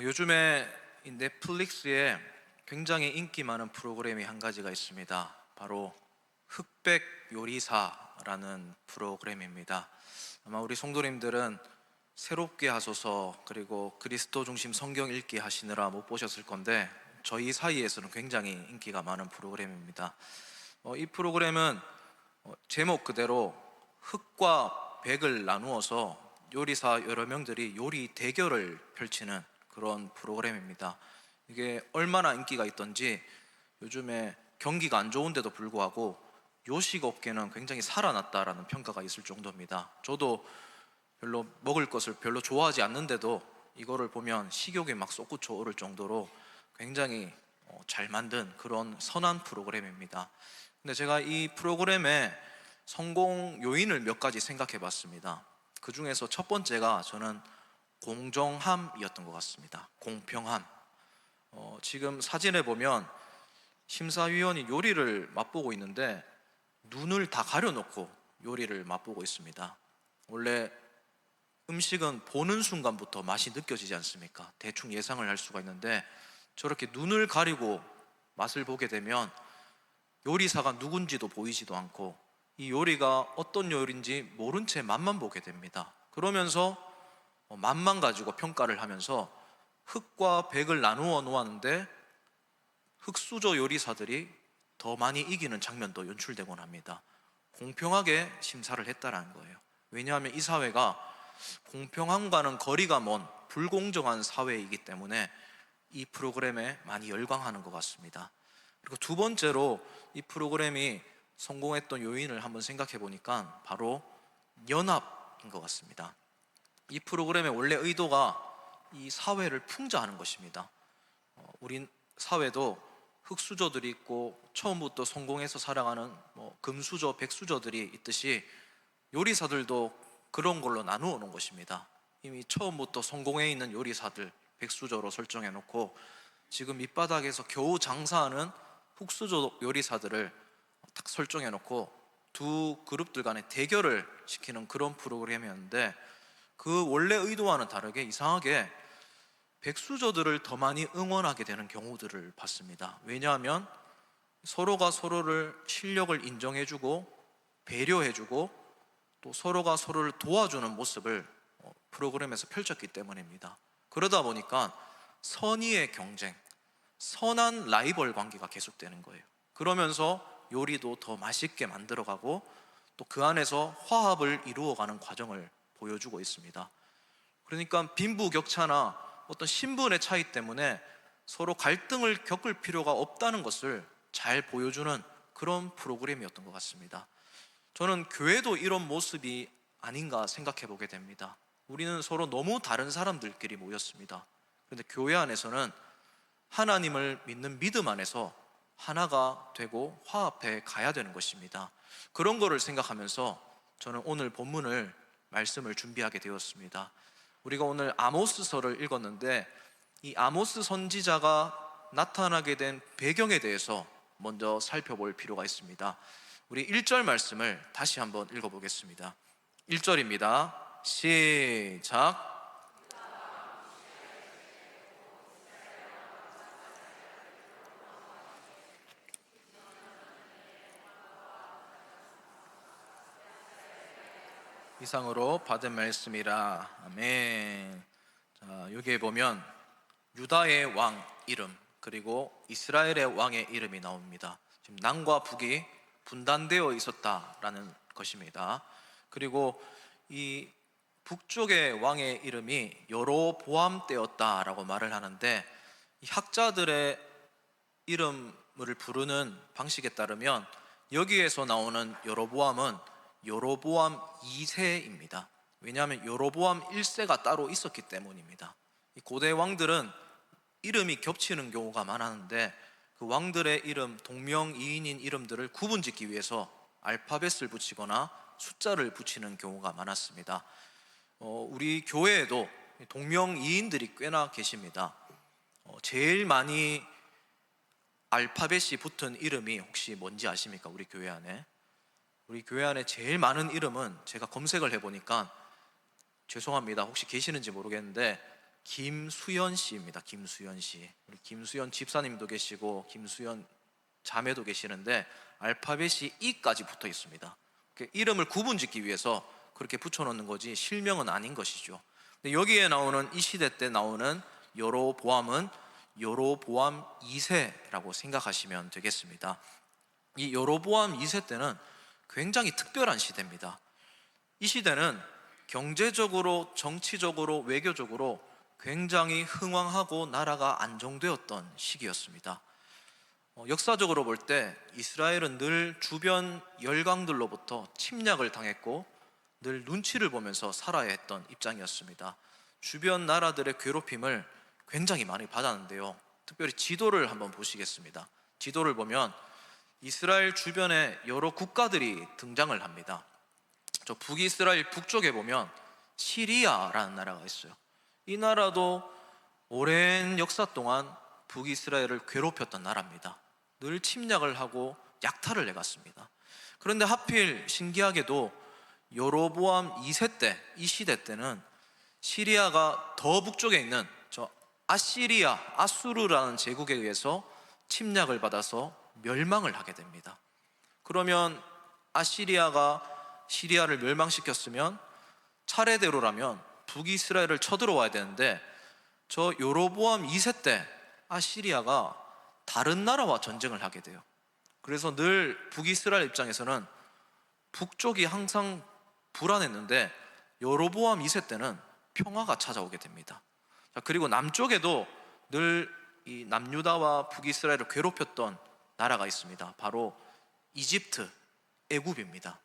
요즘에 이 넷플릭스에 굉장히 인기 많은 프로그램이 한 가지가 있습니다. 바로 흑백 요리사라는 프로그램입니다. 아마 우리 성도님들은 새롭게 하소서 그리고 그리스도 중심 성경 읽기 하시느라 못 보셨을 건데 저희 사이에서는 굉장히 인기가 많은 프로그램입니다. 이 프로그램은 제목 그대로 흑과 백을 나누어서 요리사 여러 명들이 요리 대결을 펼치는 그런 프로그램입니다. 이게 얼마나 인기가 있던지 요즘에 경기가 안 좋은데도 불구하고 요식 업계는 굉장히 살아났다라는 평가가 있을 정도입니다. 저도 별로 먹을 것을 별로 좋아하지 않는데도 이거를 보면 식욕이 막 솟구쳐 오를 정도로 굉장히 잘 만든 그런 선한 프로그램입니다. 근데 제가 이 프로그램의 성공 요인을 몇 가지 생각해 봤습니다. 그 중에서 첫 번째가 저는 공정함이었던 것 같습니다. 공평함. 지금 사진에 보면 심사위원이 요리를 맛보고 있는데 눈을 다 가려놓고 요리를 맛보고 있습니다. 원래 음식은 보는 순간부터 맛이 느껴지지 않습니까? 대충 예상을 할 수가 있는데 저렇게 눈을 가리고 맛을 보게 되면 요리사가 누군지도 보이지도 않고 이 요리가 어떤 요리인지 모른 채 맛만 보게 됩니다. 그러면서 맛만 가지고 평가를 하면서 흑과 백을 나누어 놓았는데 흑수저 요리사들이 더 많이 이기는 장면도 연출되곤 합니다. 공평하게 심사를 했다라는 거예요. 왜냐하면 이 사회가 공평함과는 거리가 먼 불공정한 사회이기 때문에 이 프로그램에 많이 열광하는 것 같습니다. 그리고 두 번째로 이 프로그램이 성공했던 요인을 한번 생각해 보니까 바로 연합인 것 같습니다. 이 프로그램의 원래 의도가 이 사회를 풍자하는 것입니다. 우린 사회도 흑수저들이 있고 처음부터 성공해서 살아가는 금수저, 백수저들이 있듯이 요리사들도 그런 걸로 나누어 놓은 것입니다. 이미 처음부터 성공해 있는 요리사들 백수저로 설정해 놓고 지금 밑바닥에서 겨우 장사하는 흑수저 요리사들을 딱 설정해 놓고 두 그룹들 간의 대결을 시키는 그런 프로그램이었는데 그 원래 의도와는 다르게 이상하게 백수저들을 더 많이 응원하게 되는 경우들을 봤습니다. 왜냐하면 서로가 서로를 실력을 인정해주고 배려해주고 또 서로가 서로를 도와주는 모습을 프로그램에서 펼쳤기 때문입니다. 그러다 보니까 선의의 경쟁, 선한 라이벌 관계가 계속되는 거예요. 그러면서 요리도 더 맛있게 만들어가고 또 그 안에서 화합을 이루어가는 과정을 보여주고 있습니다. 그러니까 빈부격차나 어떤 신분의 차이 때문에 서로 갈등을 겪을 필요가 없다는 것을 잘 보여주는 그런 프로그램이었던 것 같습니다. 저는 교회도 이런 모습이 아닌가 생각해 보게 됩니다. 우리는 서로 너무 다른 사람들끼리 모였습니다. 그런데 교회 안에서는 하나님을 믿는 믿음 안에서 하나가 되고 화합해 가야 되는 것입니다. 그런 거를 생각하면서 저는 오늘 본문을 말씀을 준비하게 되었습니다. 우리가 오늘 아모스서를 읽었는데 이 아모스 선지자가 나타나게 된 배경에 대해서 먼저 살펴볼 필요가 있습니다. 우리 1절 말씀을 다시 한번 읽어보겠습니다. 1절입니다. 시작. 이상으로 받은 말씀이라. 아멘. 자, 여기에 보면 유다의 왕 이름 그리고 이스라엘의 왕의 이름이 나옵니다. 지금 남과 북이 분단되어 있었다라는 것입니다. 그리고 이 북쪽의 왕의 이름이 여로보암 때였다라고 말을 하는데 이 학자들의 이름을 부르는 방식에 따르면 여기에서 나오는 여로보암은 여로보암 2세입니다. 왜냐하면 여로보암 1세가 따로 있었기 때문입니다. 이 고대 왕들은 이름이 겹치는 경우가 많았는데 그 왕들의 이름, 동명이인인 이름들을 구분짓기 위해서 알파벳을 붙이거나 숫자를 붙이는 경우가 많았습니다. 우리 교회에도 동명이인들이 꽤나 계십니다. 제일 많이 알파벳이 붙은 이름이 혹시 뭔지 아십니까? 우리 교회 안에 제일 많은 이름은 제가 검색을 해보니까 죄송합니다. 혹시 계시는지 모르겠는데 김수연 씨입니다. 김수연 씨. 우리 김수연 집사님도 계시고 김수연 자매도 계시는데 알파벳이 E까지 붙어 있습니다. 이름을 구분짓기 위해서 그렇게 붙여놓는 거지 실명은 아닌 것이죠. 근데 여기에 나오는 이 시대 때 나오는 여로보암은 여로보암 2세라고 생각하시면 되겠습니다. 이 여로보암 2세 때는 굉장히 특별한 시대입니다. 이 시대는 경제적으로, 정치적으로, 외교적으로 굉장히 흥왕하고 나라가 안정되었던 시기였습니다. 역사적으로 볼 때 이스라엘은 늘 주변 열강들로부터 침략을 당했고 늘 눈치를 보면서 살아야 했던 입장이었습니다. 주변 나라들의 괴롭힘을 굉장히 많이 받았는데요. 특별히 지도를 한번 보시겠습니다. 지도를 보면 이스라엘 주변에 여러 국가들이 등장을 합니다. 저 북이스라엘 북쪽에 보면 시리아라는 나라가 있어요. 이 나라도 오랜 역사 동안 북이스라엘을 괴롭혔던 나라입니다. 늘 침략을 하고 약탈을 해갔습니다. 그런데 하필 신기하게도 여로보암 2세 때, 이 시대 때는 시리아가 더 북쪽에 있는 저 아시리아, 아수르라는 제국에 의해서 침략을 받아서 멸망을 하게 됩니다. 그러면 아시리아가 시리아를 멸망시켰으면 차례대로라면 북이스라엘을 쳐들어와야 되는데 저 여로보암 2세 때 아시리아가 다른 나라와 전쟁을 하게 돼요. 그래서 늘 북이스라엘 입장에서는 북쪽이 항상 불안했는데 여로보암 2세 때는 평화가 찾아오게 됩니다. 그리고 남쪽에도 늘 이 남유다와 북이스라엘을 괴롭혔던 나라가 있습니다. 바로 이집트, 애굽입니다.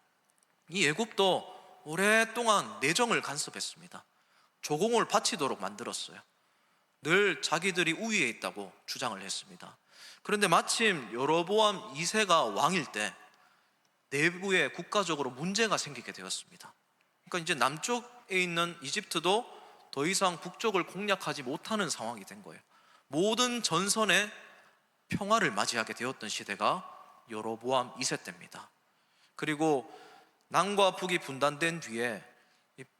이 애굽도 오랫동안 내정을 간섭했습니다. 조공을 바치도록 만들었어요. 늘 자기들이 우위에 있다고 주장을 했습니다. 그런데 마침 여로보암 2세가 왕일 때 내부에 국가적으로 문제가 생기게 되었습니다. 그러니까 이제 남쪽에 있는 이집트도 더 이상 북쪽을 공략하지 못하는 상황이 된 거예요. 모든 전선에 평화를 맞이하게 되었던 시대가 여로보암 2세 때입니다. 그리고 남과 북이 분단된 뒤에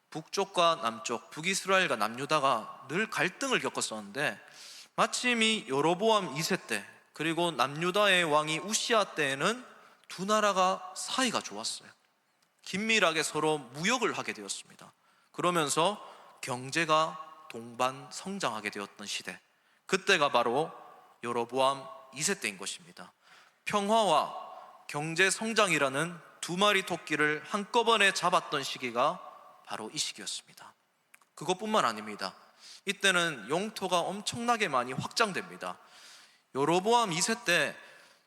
북쪽과 남쪽, 북이스라엘과 남유다가 늘 갈등을 겪었었는데 마침 이 여로보암 2세 때 그리고 남유다의 왕이 우시아 때에는 두 나라가 사이가 좋았어요. 긴밀하게 서로 무역을 하게 되었습니다. 그러면서 경제가 동반 성장하게 되었던 시대, 그때가 바로 여로보암 2세 때인 것입니다. 평화와 경제 성장이라는 두 마리 토끼를 한꺼번에 잡았던 시기가 바로 이 시기였습니다. 그것뿐만 아닙니다. 이때는 영토가 엄청나게 많이 확장됩니다. 여로보암 2세 때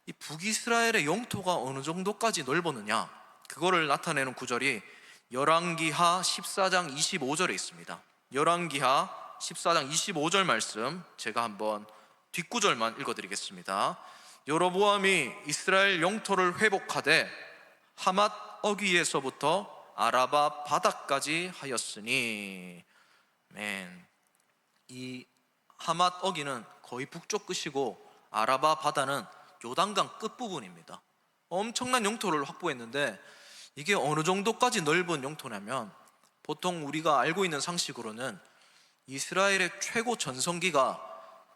이 북이스라엘의 영토가 어느 정도까지 넓었느냐, 그거를 나타내는 구절이 열왕기하 14장 25절에 있습니다. 열왕기하 14장 25절 말씀 제가 한번 뒷구절만 읽어드리겠습니다. 여로보암이 이스라엘 영토를 회복하되 하맛 어귀에서부터 아라바 바다까지 하였으니. 이 하맛 어귀는 거의 북쪽 끝이고 아라바 바다는 요단강 끝부분입니다. 엄청난 영토를 확보했는데 이게 어느 정도까지 넓은 영토냐면 보통 우리가 알고 있는 상식으로는 이스라엘의 최고 전성기가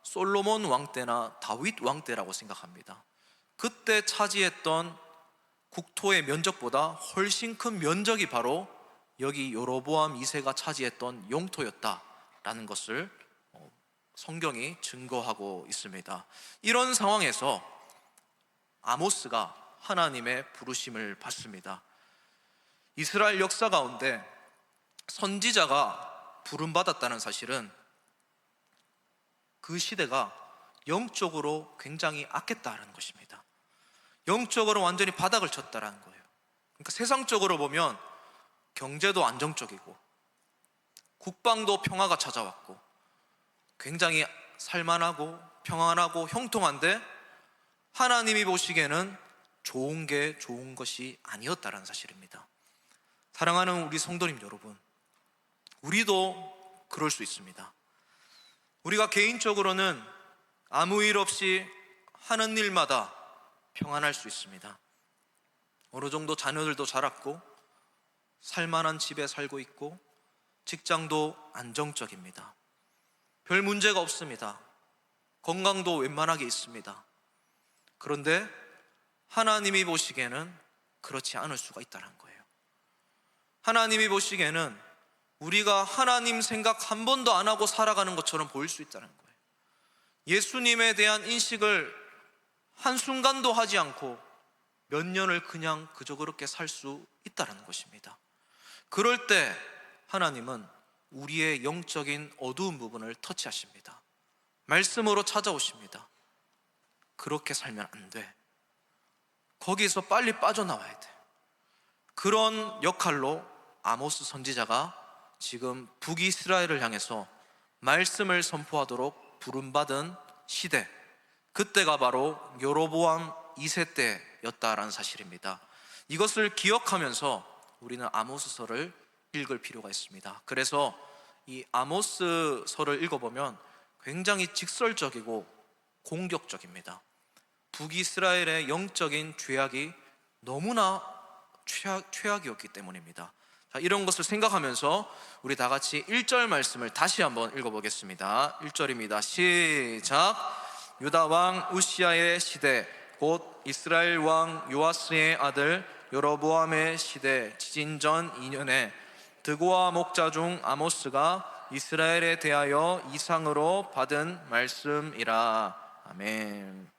솔로몬 왕 때나 다윗 왕 때라고 생각합니다. 그때 차지했던 국토의 면적보다 훨씬 큰 면적이 바로 여기 여로보암 2세가 차지했던 영토였다라는 것을 성경이 증거하고 있습니다. 이런 상황에서 아모스가 하나님의 부르심을 받습니다. 이스라엘 역사 가운데 선지자가 부름받았다는 사실은 그 시대가 영적으로 굉장히 악했다는 것입니다. 영적으로 완전히 바닥을 쳤다는 거예요. 그러니까 세상적으로 보면 경제도 안정적이고 국방도 평화가 찾아왔고 굉장히 살만하고 평안하고 형통한데 하나님이 보시기에는 좋은 게 좋은 것이 아니었다는 사실입니다. 사랑하는 우리 성도님 여러분, 우리도 그럴 수 있습니다. 우리가 개인적으로는 아무 일 없이 하는 일마다 평안할 수 있습니다. 어느 정도 자녀들도 자랐고 살만한 집에 살고 있고 직장도 안정적입니다. 별 문제가 없습니다. 건강도 웬만하게 있습니다. 그런데 하나님이 보시기에는 그렇지 않을 수가 있다는 거예요. 하나님이 보시기에는 우리가 하나님 생각 한 번도 안 하고 살아가는 것처럼 보일 수 있다는 거예요. 예수님에 대한 인식을 한순간도 하지 않고 몇 년을 그냥 그저 그렇게 살 수 있다는 것입니다. 그럴 때 하나님은 우리의 영적인 어두운 부분을 터치하십니다. 말씀으로 찾아오십니다. 그렇게 살면 안 돼. 거기서 빨리 빠져나와야 돼. 그런 역할로 아모스 선지자가 지금 북이스라엘을 향해서 말씀을 선포하도록 부름받은 시대, 그때가 바로 여로보암 2세 때였다라는 사실입니다. 이것을 기억하면서 우리는 아모스서를 읽을 필요가 있습니다. 그래서 이 아모스서를 읽어보면 굉장히 직설적이고 공격적입니다. 북이스라엘의 영적인 죄악이 너무나 최악이었기 때문입니다. 자, 이런 것을 생각하면서 우리 다 같이 1절 말씀을 다시 한번 읽어보겠습니다. 1절입니다. 시작. 유다 왕 우시아의 시대, 곧 이스라엘 왕 요아스의 아들 여로보암의 시대, 지진전 2년에 드고아 목자 중 아모스가 이스라엘에 대하여 이상으로 받은 말씀이라. 아멘.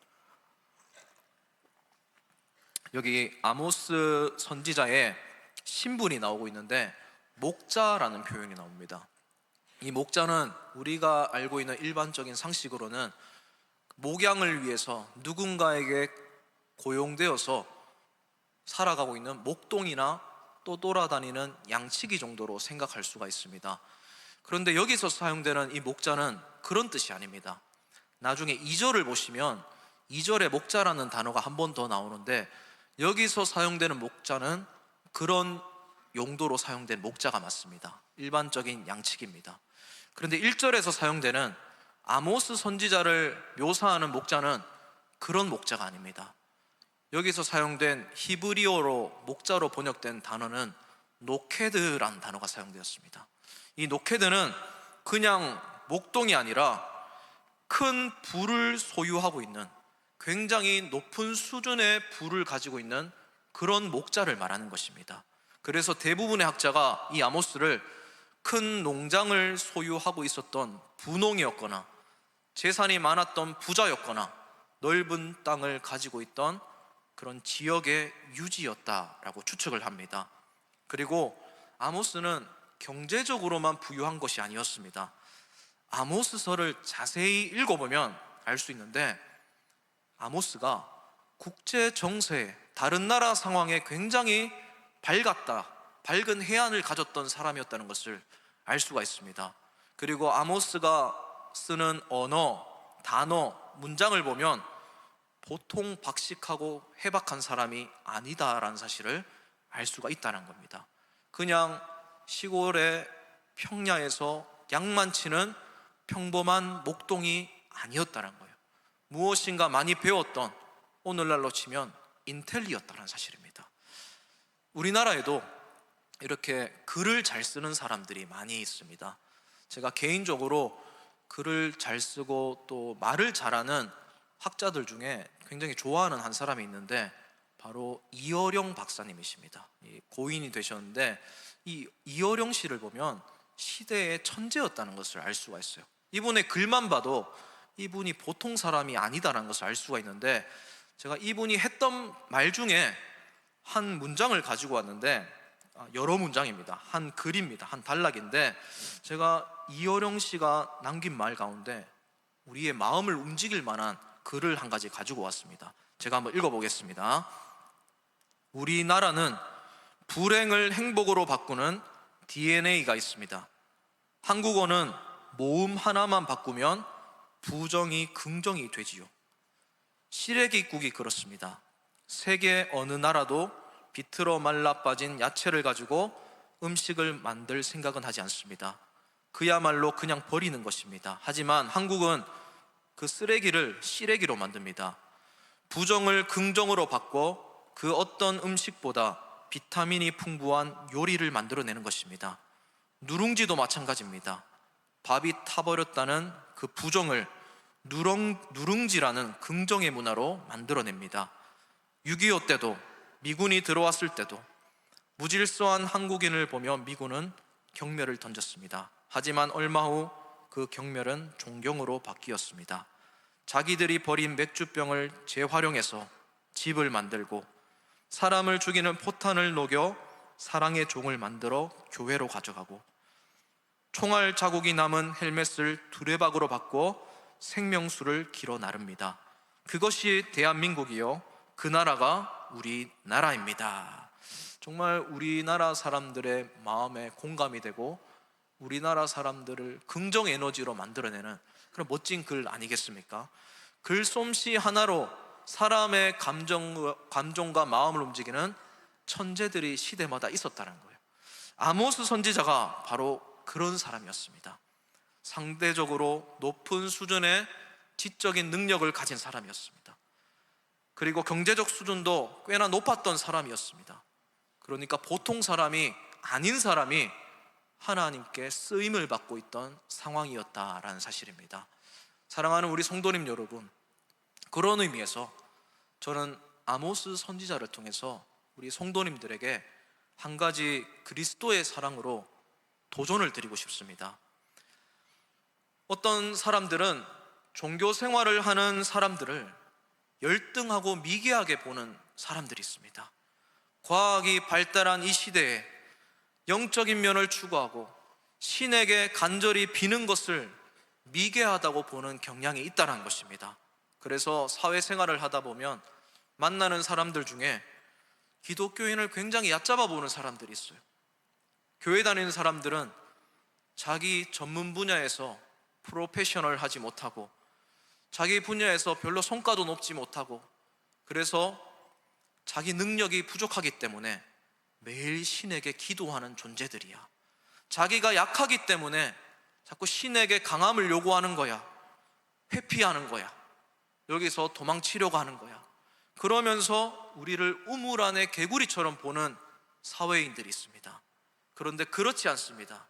여기 아모스 선지자의 신분이 나오고 있는데 목자라는 표현이 나옵니다. 이 목자는 우리가 알고 있는 일반적인 상식으로는 목양을 위해서 누군가에게 고용되어서 살아가고 있는 목동이나 또 돌아다니는 양치기 정도로 생각할 수가 있습니다. 그런데 여기서 사용되는 이 목자는 그런 뜻이 아닙니다. 나중에 2절을 보시면 2절에 목자라는 단어가 한 번 더 나오는데 여기서 사용되는 목자는 그런 용도로 사용된 목자가 맞습니다. 일반적인 양치기입니다. 그런데 1절에서 사용되는 아모스 선지자를 묘사하는 목자는 그런 목자가 아닙니다. 여기서 사용된 히브리어로 목자로 번역된 단어는 노케드라는 단어가 사용되었습니다. 이 노케드는 그냥 목동이 아니라 큰 부를 소유하고 있는, 굉장히 높은 수준의 부를 가지고 있는 그런 목자를 말하는 것입니다. 그래서 대부분의 학자가 이 아모스를 큰 농장을 소유하고 있었던 분홍이었거나 재산이 많았던 부자였거나 넓은 땅을 가지고 있던 그런 지역의 유지였다라고 추측을 합니다. 그리고 아모스는 경제적으로만 부유한 것이 아니었습니다. 아모스서를 자세히 읽어보면 알 수 있는데 아모스가 국제 정세, 다른 나라 상황에 굉장히 밝은 해안을 가졌던 사람이었다는 것을 알 수가 있습니다. 그리고 아모스가 쓰는 언어, 단어, 문장을 보면 보통 박식하고 해박한 사람이 아니다라는 사실을 알 수가 있다는 겁니다. 그냥 시골의 평야에서 양만 치는 평범한 목동이 아니었다는 거예요. 무엇인가 많이 배웠던, 오늘날로 치면 인텔리였다는 사실입니다. 우리나라에도 이렇게 글을 잘 쓰는 사람들이 많이 있습니다. 제가 개인적으로 글을 잘 쓰고 또 말을 잘하는 학자들 중에 굉장히 좋아하는 한 사람이 있는데 바로 이어령 박사님이십니다. 고인이 되셨는데 이 이어령 씨를 보면 시대의 천재였다는 것을 알 수가 있어요. 이분의 글만 봐도 이분이 보통 사람이 아니다라는 것을 알 수가 있는데, 제가 이분이 했던 말 중에 한 문장을 가지고 왔는데, 여러 문장입니다. 한 글입니다. 한 단락인데 제가 이어령 씨가 남긴 말 가운데 우리의 마음을 움직일 만한 글을 한 가지 가지고 왔습니다. 제가 한번 읽어보겠습니다. 우리나라는 불행을 행복으로 바꾸는 DNA가 있습니다. 한국어는 모음 하나만 바꾸면 부정이 긍정이 되지요. 시래기국이 그렇습니다. 세계 어느 나라도 비틀어 말라 빠진 야채를 가지고 음식을 만들 생각은 하지 않습니다. 그야말로 그냥 버리는 것입니다. 하지만 한국은 그 쓰레기를 시래기로 만듭니다. 부정을 긍정으로 바꿔 그 어떤 음식보다 비타민이 풍부한 요리를 만들어내는 것입니다. 누룽지도 마찬가지입니다. 밥이 타버렸다는 그 부정을 누룽지라는 긍정의 문화로 만들어냅니다. 6.25 때도, 미군이 들어왔을 때도 무질서한 한국인을 보며 미군은 경멸을 던졌습니다. 하지만 얼마 후 그 경멸은 존경으로 바뀌었습니다. 자기들이 버린 맥주병을 재활용해서 집을 만들고, 사람을 죽이는 포탄을 녹여 사랑의 종을 만들어 교회로 가져가고, 총알 자국이 남은 헬멧을 두레박으로 바꿔 생명수를 길어 나릅니다. 그것이 대한민국이요, 그 나라가 우리나라입니다. 정말 우리나라 사람들의 마음에 공감이 되고 우리나라 사람들을 긍정 에너지로 만들어내는 그런 멋진 글 아니겠습니까? 글솜씨 하나로 사람의 감정과 마음을 움직이는 천재들이 시대마다 있었다는 거예요. 아모스 선지자가 바로 그런 사람이었습니다. 상대적으로 높은 수준의 지적인 능력을 가진 사람이었습니다. 그리고 경제적 수준도 꽤나 높았던 사람이었습니다. 그러니까 보통 사람이 아닌 사람이 하나님께 쓰임을 받고 있던 상황이었다라는 사실입니다. 사랑하는 우리 성도님 여러분, 그런 의미에서 저는 아모스 선지자를 통해서 우리 성도님들에게 한 가지 그리스도의 사랑으로 도전을 드리고 싶습니다. 어떤 사람들은 종교 생활을 하는 사람들을 열등하고 미개하게 보는 사람들이 있습니다. 과학이 발달한 이 시대에 영적인 면을 추구하고 신에게 간절히 비는 것을 미개하다고 보는 경향이 있다는 것입니다. 그래서 사회생활을 하다 보면 만나는 사람들 중에 기독교인을 굉장히 얕잡아 보는 사람들이 있어요. 교회 다니는 사람들은 자기 전문 분야에서 프로페셔널 하지 못하고 자기 분야에서 별로 성과도 높지 못하고, 그래서 자기 능력이 부족하기 때문에 매일 신에게 기도하는 존재들이야. 자기가 약하기 때문에 자꾸 신에게 강함을 요구하는 거야. 회피하는 거야. 여기서 도망치려고 하는 거야. 그러면서 우리를 우물 안의 개구리처럼 보는 사회인들이 있습니다. 그런데 그렇지 않습니다.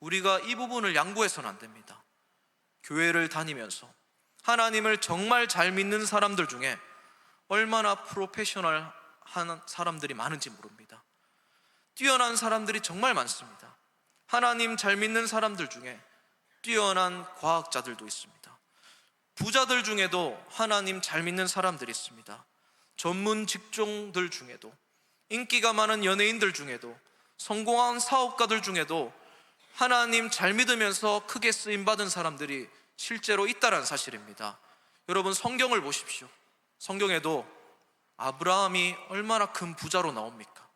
우리가 이 부분을 양보해서는 안 됩니다. 교회를 다니면서 하나님을 정말 잘 믿는 사람들 중에 얼마나 프로페셔널한 사람들이 많은지 모릅니다. 뛰어난 사람들이 정말 많습니다. 하나님 잘 믿는 사람들 중에 뛰어난 과학자들도 있습니다. 부자들 중에도 하나님 잘 믿는 사람들이 있습니다. 전문 직종들 중에도, 인기가 많은 연예인들 중에도, 성공한 사업가들 중에도 하나님 잘 믿으면서 크게 쓰임받은 사람들이 실제로 있다는 사실입니다. 여러분, 성경을 보십시오. 성경에도 아브라함이 얼마나 큰 부자로 나옵니까?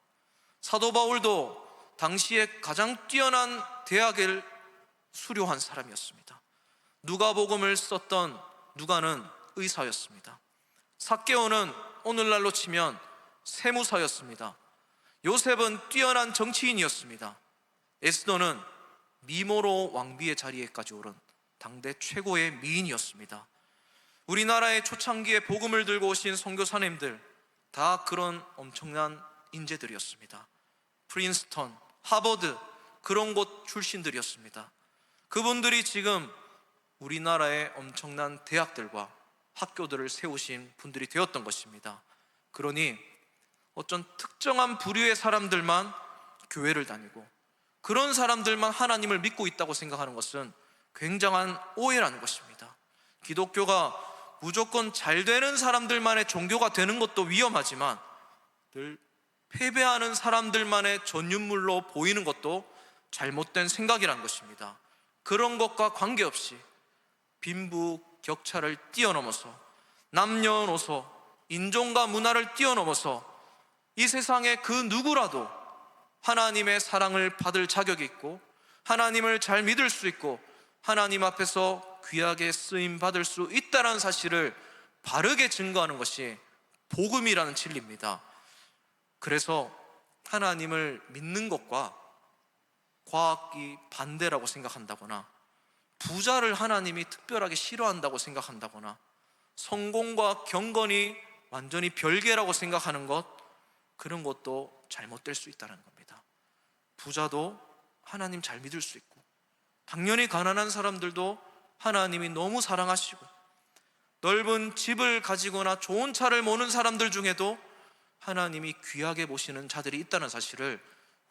사도 바울도 당시에 가장 뛰어난 대학을 수료한 사람이었습니다. 누가복음을 썼던 누가는 의사였습니다. 삭개오는 오늘날로 치면 세무사였습니다. 요셉은 뛰어난 정치인이었습니다. 에스더는 미모로 왕비의 자리에까지 오른 당대 최고의 미인이었습니다. 우리나라의 초창기에 복음을 들고 오신 선교사님들 다 그런 엄청난 인재들이었습니다. 프린스턴, 하버드, 그런 곳 출신들이었습니다. 그분들이 지금 우리나라의 엄청난 대학들과 학교들을 세우신 분들이 되었던 것입니다. 그러니 어떤 특정한 부류의 사람들만 교회를 다니고 그런 사람들만 하나님을 믿고 있다고 생각하는 것은 굉장한 오해라는 것입니다. 기독교가 무조건 잘 되는 사람들만의 종교가 되는 것도 위험하지만 늘 패배하는 사람들만의 전유물로 보이는 것도 잘못된 생각이라는 것입니다. 그런 것과 관계없이 빈부격차를 뛰어넘어서, 남녀노소, 인종과 문화를 뛰어넘어서 이 세상의 그 누구라도 하나님의 사랑을 받을 자격이 있고 하나님을 잘 믿을 수 있고 하나님 앞에서 귀하게 쓰임 받을 수 있다는 사실을 바르게 증거하는 것이 복음이라는 진리입니다. 그래서 하나님을 믿는 것과 과학이 반대라고 생각한다거나, 부자를 하나님이 특별하게 싫어한다고 생각한다거나, 성공과 경건이 완전히 별개라고 생각하는 것, 그런 것도 잘못될 수 있다는 겁니다. 부자도 하나님 잘 믿을 수 있고 당연히 가난한 사람들도 하나님이 너무 사랑하시고, 넓은 집을 가지거나 좋은 차를 모는 사람들 중에도 하나님이 귀하게 보시는 자들이 있다는 사실을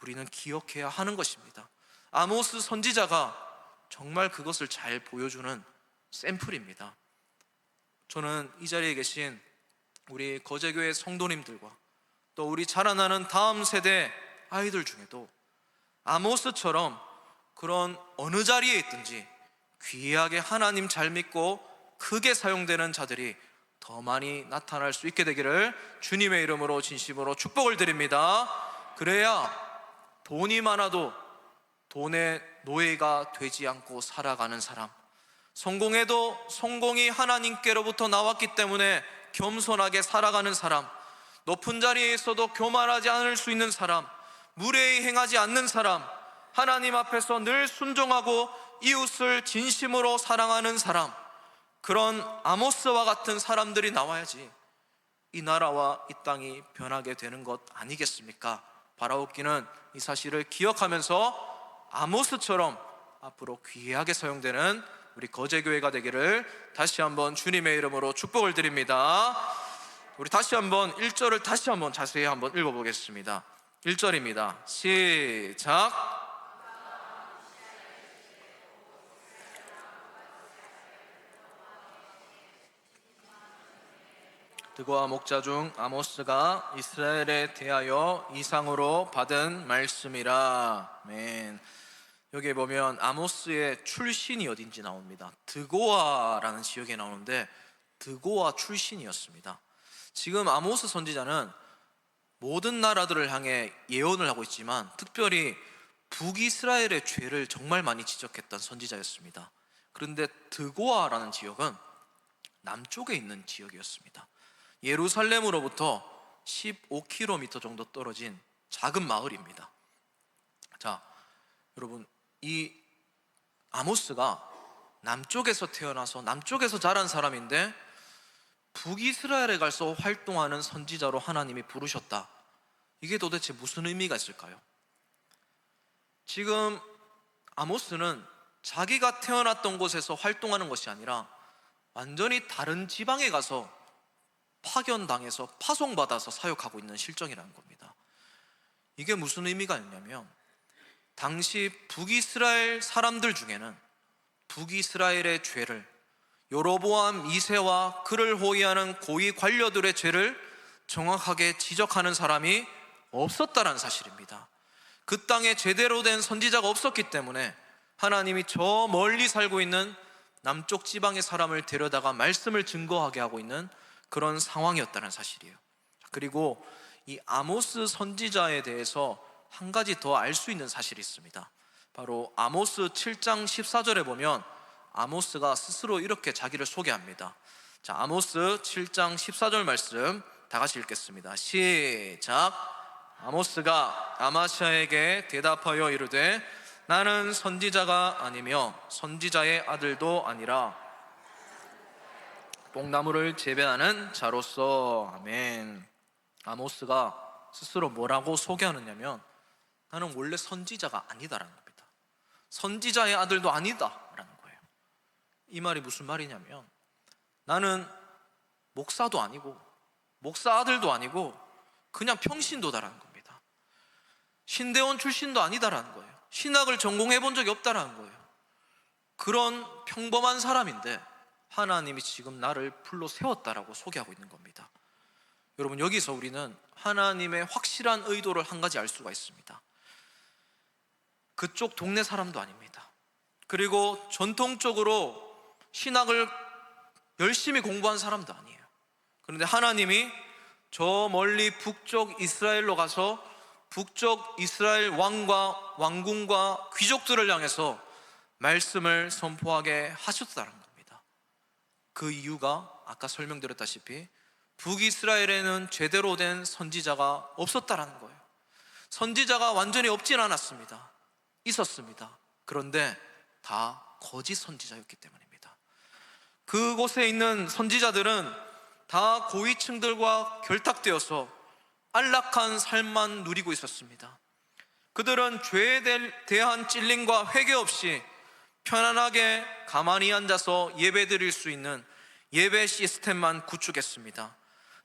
우리는 기억해야 하는 것입니다. 아모스 선지자가 정말 그것을 잘 보여주는 샘플입니다. 저는 이 자리에 계신 우리 거제교회 성도님들과 또 우리 자라나는 다음 세대 아이들 중에도 아모스처럼 그런 어느 자리에 있든지 귀하게 하나님 잘 믿고 크게 사용되는 자들이 더 많이 나타날 수 있게 되기를 주님의 이름으로 진심으로 축복을 드립니다. 그래야 돈이 많아도 돈의 노예가 되지 않고 살아가는 사람, 성공해도 성공이 하나님께로부터 나왔기 때문에 겸손하게 살아가는 사람, 높은 자리에 있어도 교만하지 않을 수 있는 사람, 무례히 행하지 않는 사람, 하나님 앞에서 늘 순종하고 이웃을 진심으로 사랑하는 사람, 그런 아모스와 같은 사람들이 나와야지 이 나라와 이 땅이 변하게 되는 것 아니겠습니까? 바라옵기는 이 사실을 기억하면서 아모스처럼 앞으로 귀하게 사용되는 우리 거제교회가 되기를 다시 한번 주님의 이름으로 축복을 드립니다. 우리 다시 한번 1절을 다시 한번 자세히 한번 읽어보겠습니다. 1절입니다. 시작. 드고와 목자 중 아모스가 이스라엘에 대하여 이상으로 받은 말씀이라. 아멘. 여기에 보면 아모스의 출신이 어딘지 나옵니다. 드고아라는 지역에 나오는데 드고아 출신이었습니다. 지금 아모스 선지자는 모든 나라들을 향해 예언을 하고 있지만 특별히 북이스라엘의 죄를 정말 많이 지적했던 선지자였습니다. 그런데 드고아라는 지역은 남쪽에 있는 지역이었습니다. 예루살렘으로부터 15km 정도 떨어진 작은 마을입니다. 자, 여러분, 이 아모스가 남쪽에서 태어나서 남쪽에서 자란 사람인데 북이스라엘에 가서 활동하는 선지자로 하나님이 부르셨다. 이게 도대체 무슨 의미가 있을까요? 지금 아모스는 자기가 태어났던 곳에서 활동하는 것이 아니라 완전히 다른 지방에 가서 파견당해서 파송받아서 사역하고 있는 실정이라는 겁니다. 이게 무슨 의미가 있냐면 당시 북이스라엘 사람들 중에는 북이스라엘의 죄를, 여로보암 2세와 그를 호위하는 고위 관료들의 죄를 정확하게 지적하는 사람이 없었다는 사실입니다. 그 땅에 제대로 된 선지자가 없었기 때문에 하나님이 저 멀리 살고 있는 남쪽 지방의 사람을 데려다가 말씀을 증거하게 하고 있는 그런 상황이었다는 사실이에요. 그리고 이 아모스 선지자에 대해서 한 가지 더 알 수 있는 사실이 있습니다. 바로 아모스 7장 14절에 보면 아모스가 스스로 이렇게 자기를 소개합니다. 자, 아모스 7장 14절 말씀 다 같이 읽겠습니다. 시작. 아모스가 아마시아에게 대답하여 이르되 나는 선지자가 아니며 선지자의 아들도 아니라 뽕나무를 재배하는 자로서. 아멘. 아모스가 스스로 뭐라고 소개하느냐면 나는 원래 선지자가 아니다라는 겁니다. 선지자의 아들도 아니다라는 거예요. 이 말이 무슨 말이냐면 나는 목사도 아니고 목사 아들도 아니고 그냥 평신도다라는 겁니다. 신대원 출신도 아니다라는 거예요. 신학을 전공해 본 적이 없다라는 거예요. 그런 평범한 사람인데 하나님이 지금 나를 불러 세웠다라고 소개하고 있는 겁니다. 여러분, 여기서 우리는 하나님의 확실한 의도를 한 가지 알 수가 있습니다. 그쪽 동네 사람도 아닙니다. 그리고 전통적으로 신학을 열심히 공부한 사람도 아니에요. 그런데 하나님이 저 멀리 북쪽 이스라엘로 가서 북쪽 이스라엘 왕과 왕궁과 귀족들을 향해서 말씀을 선포하게 하셨다는 겁니다. 그 이유가 아까 설명드렸다시피 북이스라엘에는 제대로 된 선지자가 없었다라는 거예요. 선지자가 완전히 없진 않았습니다. 있었습니다. 그런데 다 거짓 선지자였기 때문입니다. 그곳에 있는 선지자들은 다 고위층들과 결탁되어서 안락한 삶만 누리고 있었습니다. 그들은 죄에 대한 찔림과 회개 없이 편안하게 가만히 앉아서 예배 드릴 수 있는 예배 시스템만 구축했습니다.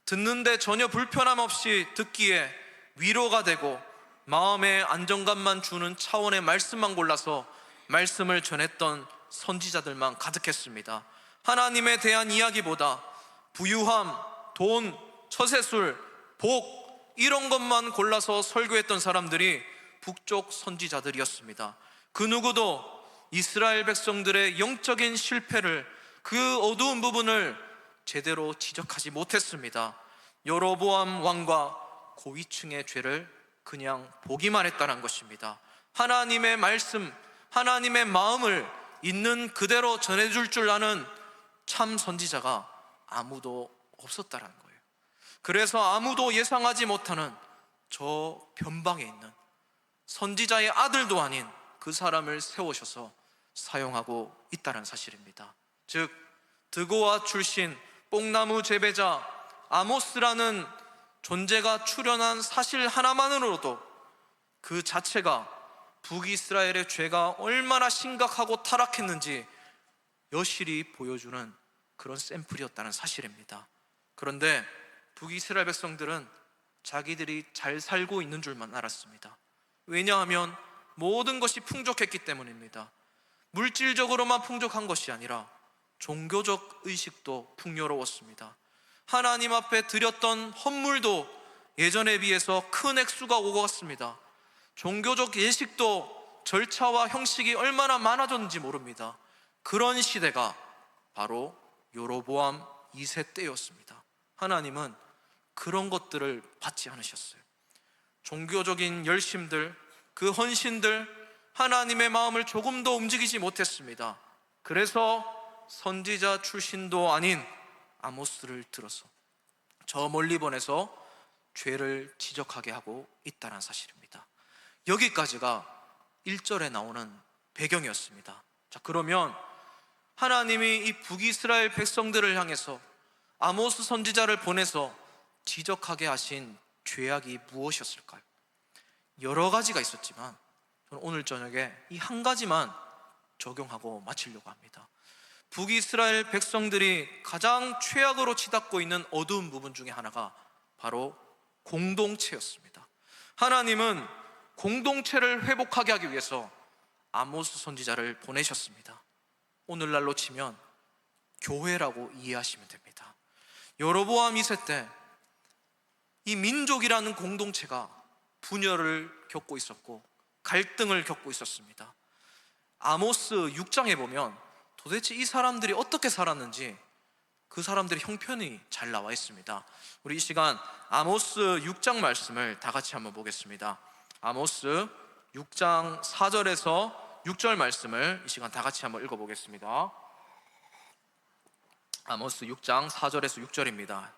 듣는데 전혀 불편함 없이 듣기에 위로가 되고 마음의 안정감만 주는 차원의 말씀만 골라서 말씀을 전했던 선지자들만 가득했습니다. 하나님에 대한 이야기보다 부유함, 돈, 처세술, 복 이런 것만 골라서 설교했던 사람들이 북쪽 선지자들이었습니다. 그 누구도 이스라엘 백성들의 영적인 실패를, 그 어두운 부분을 제대로 지적하지 못했습니다. 여로보암 왕과 고위층의 죄를 그냥 보기만 했다는 것입니다. 하나님의 말씀, 하나님의 마음을 있는 그대로 전해줄 줄 아는 참 선지자가 아무도 없었다는 거예요. 그래서 아무도 예상하지 못하는 저 변방에 있는 선지자의 아들도 아닌 그 사람을 세우셔서 사용하고 있다는 사실입니다. 즉 드고아 출신 뽕나무 재배자 아모스라는 존재가 출현한 사실 하나만으로도 그 자체가 북이스라엘의 죄가 얼마나 심각하고 타락했는지 여실히 보여주는 그런 샘플이었다는 사실입니다. 그런데 북이스라엘 백성들은 자기들이 잘 살고 있는 줄만 알았습니다. 왜냐하면 모든 것이 풍족했기 때문입니다. 물질적으로만 풍족한 것이 아니라 종교적 의식도 풍요로웠습니다. 하나님 앞에 드렸던 헌물도 예전에 비해서 큰 액수가 오고 갔습니다. 종교적 예식도 절차와 형식이 얼마나 많아졌는지 모릅니다. 그런 시대가 바로 여로보암 2세 때였습니다. 하나님은 그런 것들을 받지 않으셨어요. 종교적인 열심들, 그 헌신들, 하나님의 마음을 조금 더 움직이지 못했습니다. 그래서 선지자 출신도 아닌 아모스를 들어서 저 멀리 보내서 죄를 지적하게 하고 있다는 사실입니다. 여기까지가 1절에 나오는 배경이었습니다. 자, 그러면 하나님이 이 북이스라엘 백성들을 향해서 아모스 선지자를 보내서 지적하게 하신 죄악이 무엇이었을까요? 여러 가지가 있었지만 저는 오늘 저녁에 이 한 가지만 적용하고 마치려고 합니다. 북이스라엘 백성들이 가장 최악으로 치닫고 있는 어두운 부분 중에 하나가 바로 공동체였습니다. 하나님은 공동체를 회복하게 하기 위해서 아모스 선지자를 보내셨습니다. 오늘날로 치면 교회라고 이해하시면 됩니다. 여로보암 2세 때 이 민족이라는 공동체가 분열을 겪고 있었고 갈등을 겪고 있었습니다. 아모스 6장에 보면 도대체 이 사람들이 어떻게 살았는지 그 사람들의 형편이 잘 나와 있습니다. 우리 이 시간 아모스 6장 말씀을 다 같이 한번 보겠습니다. 아모스 6장 4절에서 6절 말씀을 이 시간 다 같이 한번 읽어보겠습니다. 아모스 6장 4절에서 6절입니다.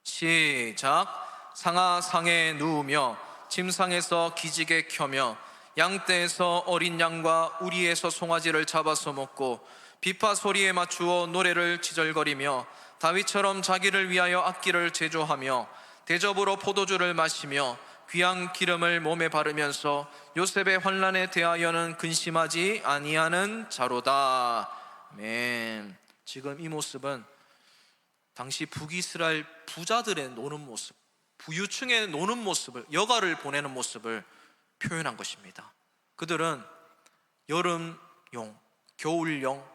시작. 상아 상에 누우며 침상에서 기지개 켜며 양떼에서 어린 양과 우리에서 송아지를 잡아서 먹고 비파 소리에 맞추어 노래를 지절거리며 다윗처럼 자기를 위하여 악기를 제조하며 대접으로 포도주를 마시며 귀한 기름을 몸에 바르면서 요셉의 환난에 대하여는 근심하지 아니하는 자로다. 아멘. 지금 이 모습은 당시 북이스라엘 부자들의 노는 모습, 부유층의 노는 모습을, 여가를 보내는 모습을 표현한 것입니다. 그들은 여름용, 겨울용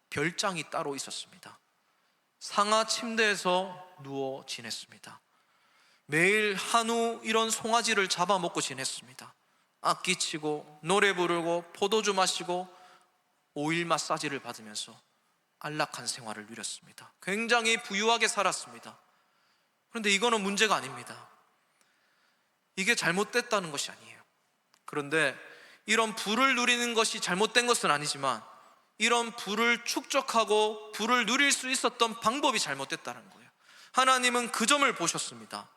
별장이 따로 있었습니다. 상하 침대에서 누워 지냈습니다. 매일 한우 이런 송아지를 잡아먹고 지냈습니다. 악기 치고 노래 부르고 포도주 마시고 오일 마사지를 받으면서 안락한 생활을 누렸습니다. 굉장히 부유하게 살았습니다. 그런데 이거는 문제가 아닙니다. 이게 잘못됐다는 것이 아니에요. 그런데 이런 부를 누리는 것이 잘못된 것은 아니지만 이런 부를 축적하고 부를 누릴 수 있었던 방법이 잘못됐다는 거예요. 하나님은 그 점을 보셨습니다.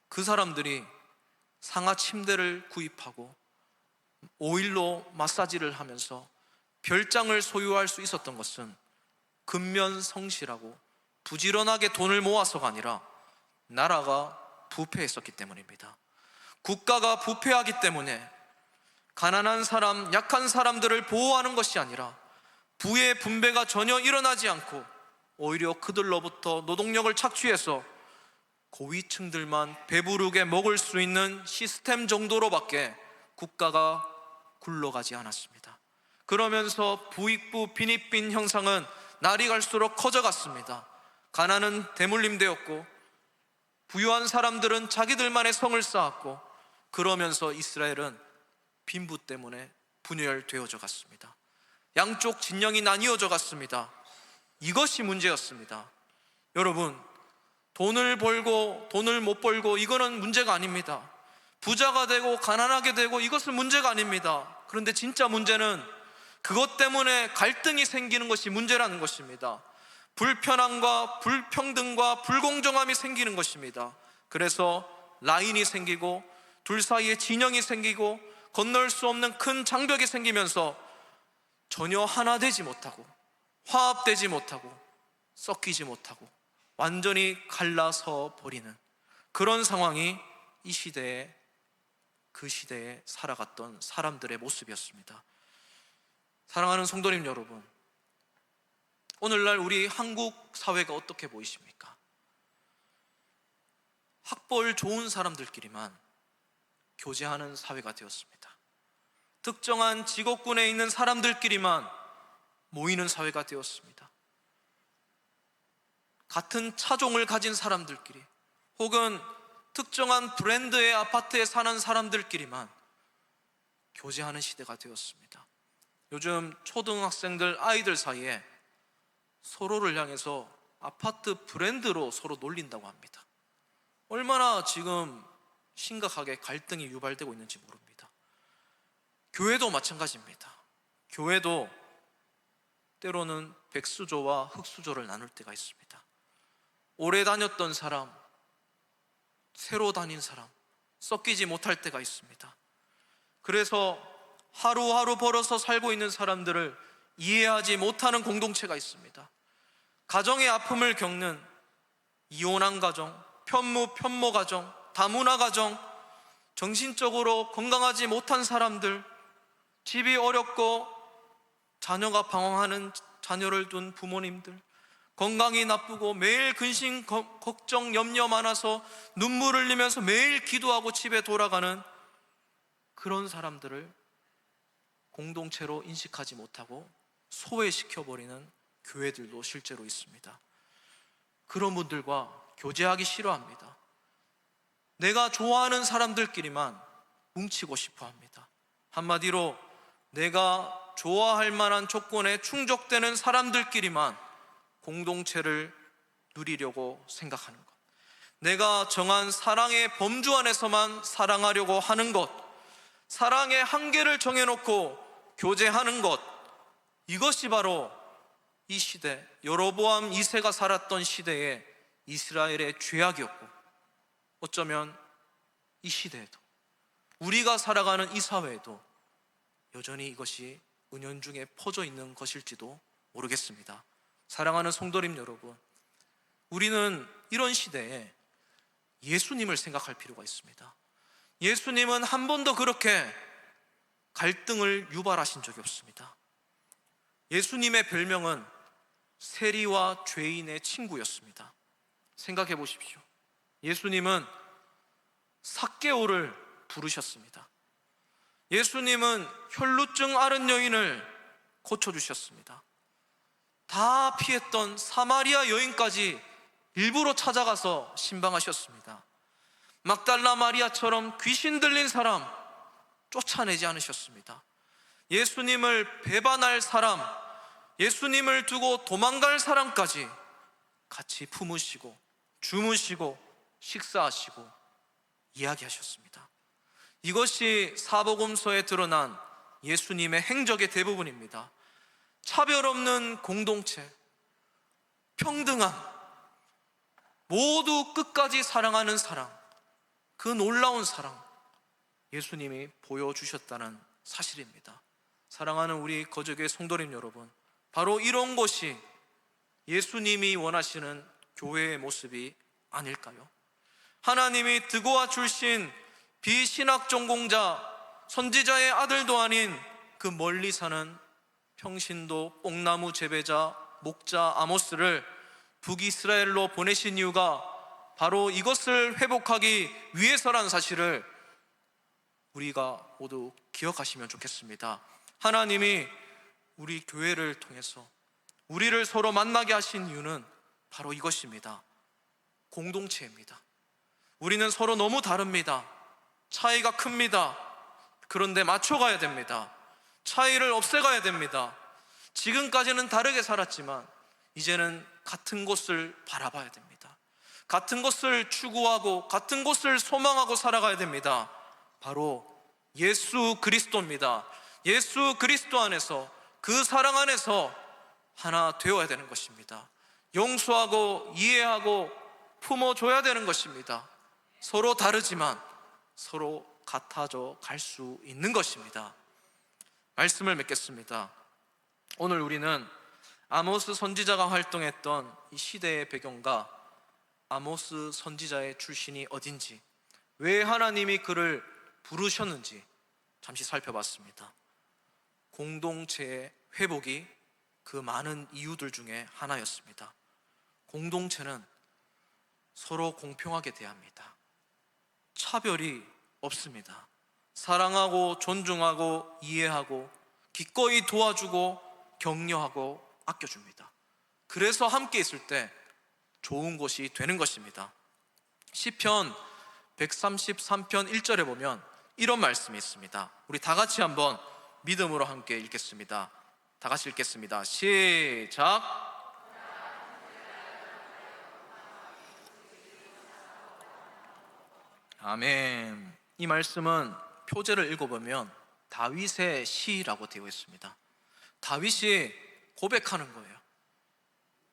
그 사람들이 상하 침대를 구입하고 오일로 마사지를 하면서 별장을 소유할 수 있었던 것은 근면성실하고 부지런하게 돈을 모아서가 아니라 나라가 부패했었기 때문입니다. 국가가 부패하기 때문에 가난한 사람, 약한 사람들을 보호하는 것이 아니라 부의 분배가 전혀 일어나지 않고 오히려 그들로부터 노동력을 착취해서 고위층들만 배부르게 먹을 수 있는 시스템 정도로밖에 국가가 굴러가지 않았습니다. 그러면서 부익부 빈익빈 형상은 날이 갈수록 커져갔습니다. 가난은 대물림되었고 부유한 사람들은 자기들만의 성을 쌓았고, 그러면서 이스라엘은 빈부 때문에 분열되어져 갔습니다. 양쪽 진영이 나뉘어져 갔습니다. 이것이 문제였습니다. 여러분, 돈을 벌고 돈을 못 벌고 이거는 문제가 아닙니다. 부자가 되고 가난하게 되고 이것은 문제가 아닙니다. 그런데 진짜 문제는 그것 때문에 갈등이 생기는 것이 문제라는 것입니다. 불편함과 불평등과 불공정함이 생기는 것입니다. 그래서 라인이 생기고 둘 사이에 진영이 생기고 건널 수 없는 큰 장벽이 생기면서 전혀 하나 되지 못하고 화합되지 못하고 섞이지 못하고 완전히 갈라서 버리는 그런 상황이 이 시대에, 그 시대에 살아갔던 사람들의 모습이었습니다. 사랑하는 성도님 여러분, 오늘날 우리 한국 사회가 어떻게 보이십니까? 학벌 좋은 사람들끼리만 교제하는 사회가 되었습니다. 특정한 직업군에 있는 사람들끼리만 모이는 사회가 되었습니다. 같은 차종을 가진 사람들끼리 혹은 특정한 브랜드의 아파트에 사는 사람들끼리만 교제하는 시대가 되었습니다. 요즘 초등학생들 아이들 사이에 서로를 향해서 아파트 브랜드로 서로 놀린다고 합니다. 얼마나 지금 심각하게 갈등이 유발되고 있는지 모릅니다. 교회도 마찬가지입니다. 교회도 때로는 백수조와 흑수조를 나눌 때가 있습니다. 오래 다녔던 사람, 새로 다닌 사람, 섞이지 못할 때가 있습니다. 그래서 하루하루 벌어서 살고 있는 사람들을 이해하지 못하는 공동체가 있습니다. 가정의 아픔을 겪는 이혼한 가정, 편모 가정, 다문화 가정, 정신적으로 건강하지 못한 사람들, 집이 어렵고 자녀가 방황하는 자녀를 둔 부모님들, 건강이 나쁘고 매일 근심, 걱정, 염려 많아서 눈물 흘리면서 매일 기도하고 집에 돌아가는 그런 사람들을 공동체로 인식하지 못하고 소외시켜버리는 교회들도 실제로 있습니다. 그런 분들과 교제하기 싫어합니다. 내가 좋아하는 사람들끼리만 뭉치고 싶어 합니다. 한마디로 내가 좋아할 만한 조건에 충족되는 사람들끼리만 공동체를 누리려고 생각하는 것, 내가 정한 사랑의 범주 안에서만 사랑하려고 하는 것, 사랑의 한계를 정해놓고 교제하는 것, 이것이 바로 이 시대, 여로보암 2세가 살았던 시대의 이스라엘의 죄악이었고, 어쩌면 이 시대에도, 우리가 살아가는 이 사회에도 여전히 이것이 은연중에 퍼져 있는 것일지도 모르겠습니다. 사랑하는 성도님 여러분, 우리는 이런 시대에 예수님을 생각할 필요가 있습니다. 예수님은 한 번도 그렇게 갈등을 유발하신 적이 없습니다. 예수님의 별명은 세리와 죄인의 친구였습니다. 생각해 보십시오. 예수님은 삭개오를 부르셨습니다. 예수님은 혈루증 앓은 여인을 고쳐주셨습니다. 다 피했던 사마리아 여인까지 일부러 찾아가서 신방하셨습니다. 막달라 마리아처럼 귀신 들린 사람 쫓아내지 않으셨습니다. 예수님을 배반할 사람, 예수님을 두고 도망갈 사람까지 같이 품으시고 주무시고 식사하시고 이야기하셨습니다. 이것이 사복음서에 드러난 예수님의 행적의 대부분입니다. 차별 없는 공동체, 평등함, 모두 끝까지 사랑하는 사랑, 그 놀라운 사랑, 예수님이 보여주셨다는 사실입니다. 사랑하는 우리 거저교회 성도님 여러분, 바로 이런 것이 예수님이 원하시는 교회의 모습이 아닐까요? 하나님이 드고아 출신 비신학 전공자, 선지자의 아들도 아닌 그 멀리 사는 평신도 뽕나무 재배자 목자 아모스를 북이스라엘로 보내신 이유가 바로 이것을 회복하기 위해서라는 사실을 우리가 모두 기억하시면 좋겠습니다. 하나님이 우리 교회를 통해서 우리를 서로 만나게 하신 이유는 바로 이것입니다. 공동체입니다. 우리는 서로 너무 다릅니다. 차이가 큽니다. 그런데 맞춰가야 됩니다. 차이를 없애가야 됩니다. 지금까지는 다르게 살았지만 이제는 같은 곳을 바라봐야 됩니다. 같은 것을 추구하고 같은 것을 소망하고 살아가야 됩니다. 바로 예수 그리스도입니다. 예수 그리스도 안에서, 그 사랑 안에서 하나 되어야 되는 것입니다. 용서하고 이해하고 품어줘야 되는 것입니다. 서로 다르지만 서로 같아져 갈 수 있는 것입니다. 말씀을 맺겠습니다. 오늘 우리는 아모스 선지자가 활동했던 이 시대의 배경과 아모스 선지자의 출신이 어딘지, 왜 하나님이 그를 부르셨는지 잠시 살펴봤습니다. 공동체의 회복이 그 많은 이유들 중에 하나였습니다. 공동체는 서로 공평하게 대합니다. 차별이 없습니다. 사랑하고 존중하고 이해하고 기꺼이 도와주고 격려하고 아껴줍니다. 그래서 함께 있을 때 좋은 것이 되는 것입니다. 시편 133편 1절에 보면 이런 말씀이 있습니다. 우리 다 같이 한번 믿음으로 함께 읽겠습니다. 다 같이 읽겠습니다. 시작. 아멘. 이 말씀은 표제를 읽어보면 다윗의 시라고 되어 있습니다. 다윗이 고백하는 거예요.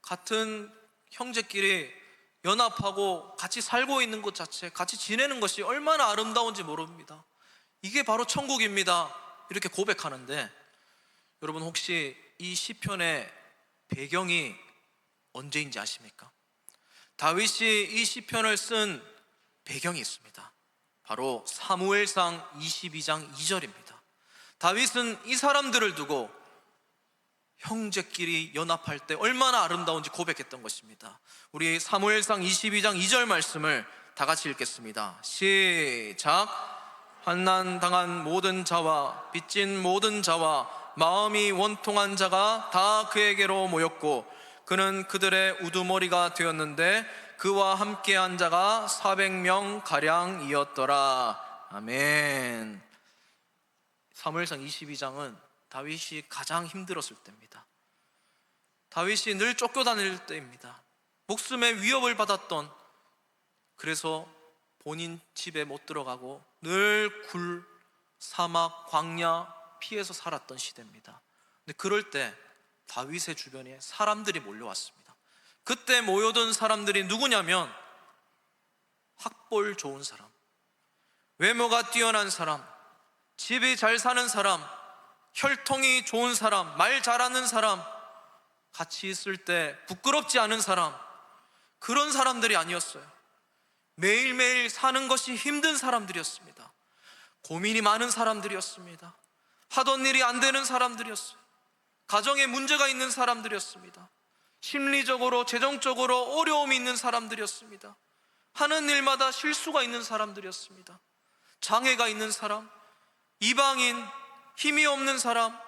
같은 형제끼리 연합하고 같이 살고 있는 것 자체, 같이 지내는 것이 얼마나 아름다운지 모릅니다. 이게 바로 천국입니다. 이렇게 고백하는데, 여러분 혹시 이 시편의 배경이 언제인지 아십니까? 다윗이 이 시편을 쓴 배경이 있습니다. 바로 사무엘상 22장 2절입니다. 다윗은 이 사람들을 두고 형제끼리 연합할 때 얼마나 아름다운지 고백했던 것입니다. 우리 사무엘상 22장 2절 말씀을 다 같이 읽겠습니다. 시작. 환난당한 모든 자와 빚진 모든 자와 마음이 원통한 자가 다 그에게로 모였고 그는 그들의 우두머리가 되었는데 그와 함께한 자가 400명 가량이었더라. 아멘. 사무엘상 22장은 다윗이 가장 힘들었을 때입니다. 다윗이 늘 쫓겨다닐 때입니다. 목숨의 위협을 받았던, 그래서 본인 집에 못 들어가고 늘 굴, 사막, 광야 피해서 살았던 시대입니다. 근데 그럴 때 다윗의 주변에 사람들이 몰려왔습니다. 그때 모여든 사람들이 누구냐면 학벌 좋은 사람, 외모가 뛰어난 사람, 집이 잘 사는 사람, 혈통이 좋은 사람, 말 잘하는 사람, 같이 있을 때 부끄럽지 않은 사람, 그런 사람들이 아니었어요. 매일매일 사는 것이 힘든 사람들이었습니다. 고민이 많은 사람들이었습니다. 하던 일이 안 되는 사람들이었어요. 가정에 문제가 있는 사람들이었습니다. 심리적으로, 재정적으로 어려움이 있는 사람들이었습니다. 하는 일마다 실수가 있는 사람들이었습니다. 장애가 있는 사람, 이방인, 힘이 없는 사람,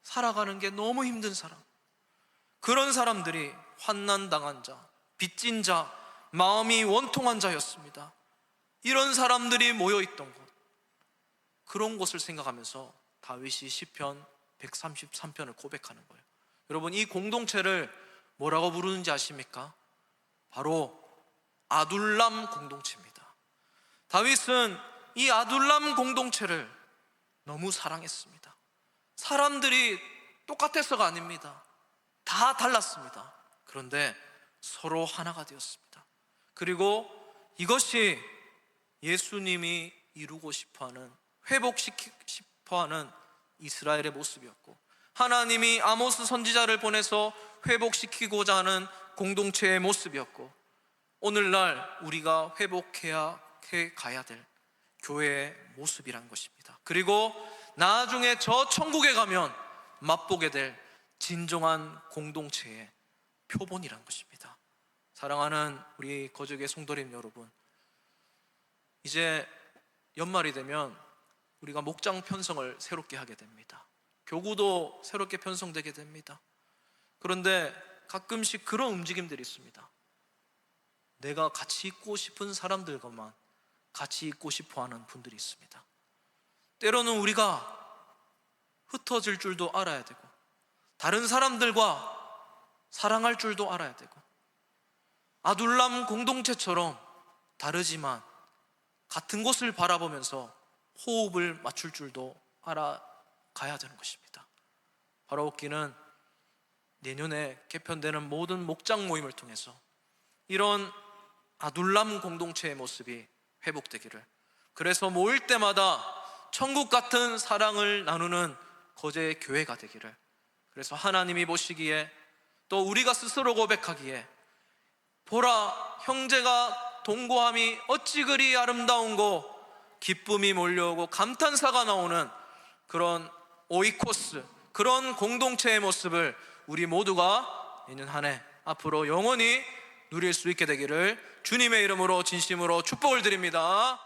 살아가는 게 너무 힘든 사람, 그런 사람들이 환난당한 자, 빚진 자, 마음이 원통한 자였습니다. 이런 사람들이 모여있던 곳, 그런 곳을 생각하면서 다윗이 시편 133편을 고백하는 거예요. 여러분, 이 공동체를 뭐라고 부르는지 아십니까? 바로 아둘람 공동체입니다. 다윗은 이 아둘람 공동체를 너무 사랑했습니다. 사람들이 똑같아서가 아닙니다. 다 달랐습니다. 그런데 서로 하나가 되었습니다. 그리고 이것이 예수님이 이루고 싶어하는, 회복시키고 싶어하는 이스라엘의 모습이었고, 하나님이 아모스 선지자를 보내서 회복시키고자 하는 공동체의 모습이었고, 오늘날 우리가 회복해야 가야 될 교회의 모습이란 것입니다. 그리고 나중에 저 천국에 가면 맛보게 될 진정한 공동체의 표본이라는 것입니다. 사랑하는 우리 거저교회 성도님 여러분, 이제 연말이 되면 우리가 목장 편성을 새롭게 하게 됩니다. 교구도 새롭게 편성되게 됩니다. 그런데 가끔씩 그런 움직임들이 있습니다. 내가 같이 있고 싶은 사람들과만 같이 있고 싶어 하는 분들이 있습니다. 때로는 우리가 흩어질 줄도 알아야 되고, 다른 사람들과 사랑할 줄도 알아야 되고, 아둘람 공동체처럼 다르지만 같은 곳을 바라보면서 호흡을 맞출 줄도 알아가야 되는 것입니다. 바라옵기는 내년에 개편되는 모든 목장 모임을 통해서 이런 아둘람 공동체의 모습이 회복되기를, 그래서 모일 때마다 천국 같은 사랑을 나누는 거제 교회가 되기를, 그래서 하나님이 보시기에 또 우리가 스스로 고백하기에 보라 형제가 동거함이 어찌 그리 아름다운고 기쁨이 몰려오고 감탄사가 나오는 그런 오이코스, 그런 공동체의 모습을 우리 모두가 내년 한 해 앞으로 영원히 누릴 수 있게 되기를 주님의 이름으로 진심으로 축복을 드립니다.